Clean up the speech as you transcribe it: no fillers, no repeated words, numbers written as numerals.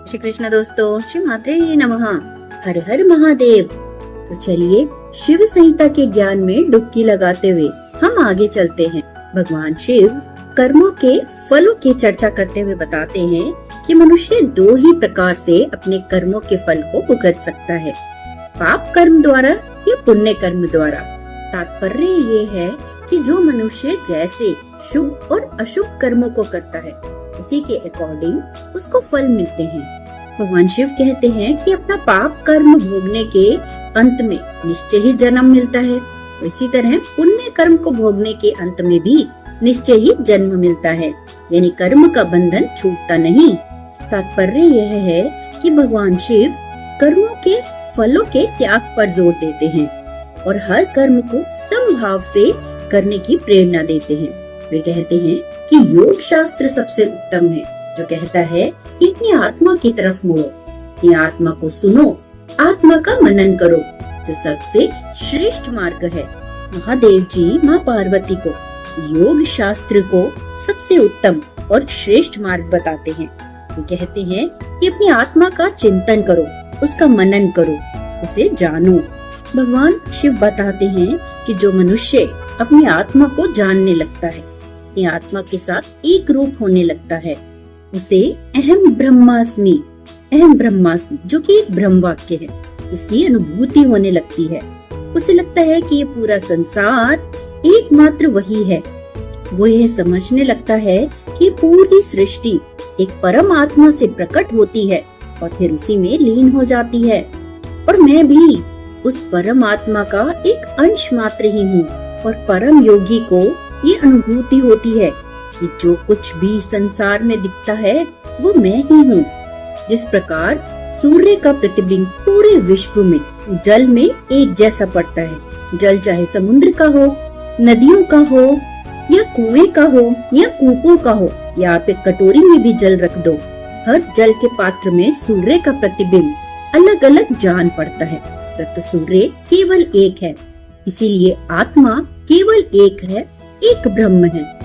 श्री कृष्ण दोस्तों, श्री मात्रे नमः। हर हर महादेव। तो चलिए शिव संहिता के ज्ञान में डुबकी लगाते हुए हम आगे चलते हैं। भगवान शिव कर्मों के फलों की चर्चा करते हुए बताते हैं कि मनुष्य दो ही प्रकार से अपने कर्मों के फल को भुगत सकता है, पाप कर्म द्वारा या पुण्य कर्म द्वारा। तात्पर्य ये है कि जो मनुष्य जैसे शुभ और अशुभ कर्मों को करता है उसी के अकॉर्डिंग उसको फल मिलते हैं। भगवान शिव कहते हैं कि अपना पाप कर्म भोगने के अंत में निश्चय ही जन्म मिलता है, इसी तरह पुण्य कर्म को भोगने के अंत में भी निश्चय ही जन्म मिलता है, यानी कर्म का बंधन छूटता नहीं। तात्पर्य यह है कि भगवान शिव कर्मों के फलों के त्याग पर जोर देते हैं और हर कर्म को समभाव से करने की प्रेरणा देते हैं। वे कहते हैं कि योग शास्त्र सबसे उत्तम है, जो कहता है कि अपनी आत्मा की तरफ मुड़ो, अपनी आत्मा को सुनो, आत्मा का मनन करो, जो सबसे श्रेष्ठ मार्ग है। महादेव जी माँ पार्वती को योग शास्त्र को सबसे उत्तम और श्रेष्ठ मार्ग बताते हैं। वे कहते हैं कि अपनी आत्मा का चिंतन करो, उसका मनन करो, उसे जानो। भगवान शिव बताते हैं कि जो मनुष्य अपनी आत्मा को जानने लगता है, अपनी आत्मा के साथ एक रूप होने लगता है, उसे अहम ब्रह्मास्मि जो कि एक ब्रह्म वाक्य है, इसकी अनुभूति होने लगती है। उसे लगता है कि ये पूरा संसार एकमात्र वही है। वो यह समझने लगता है कि पूरी सृष्टि एक परम आत्मा से प्रकट होती है और फिर उसी में लीन हो जाती है, और मैं भी उस परम आत्मा का एक अंश मात्र ही हूँ। और परम योगी को ये अनुभूति होती है कि जो कुछ भी संसार में दिखता है वो मैं ही हूँ। जिस प्रकार सूर्य का प्रतिबिंब पूरे विश्व में जल में एक जैसा पड़ता है, जल चाहे समुद्र का हो, नदियों का हो, या कुएं का हो, या कूपों का हो, या आप एक कटोरी में भी जल रख दो, हर जल के पात्र में सूर्य का प्रतिबिंब अलग अलग जान पड़ता है, परंतु सूर्य केवल एक है। इसीलिए आत्मा केवल एक है, एक ब्रह्म है।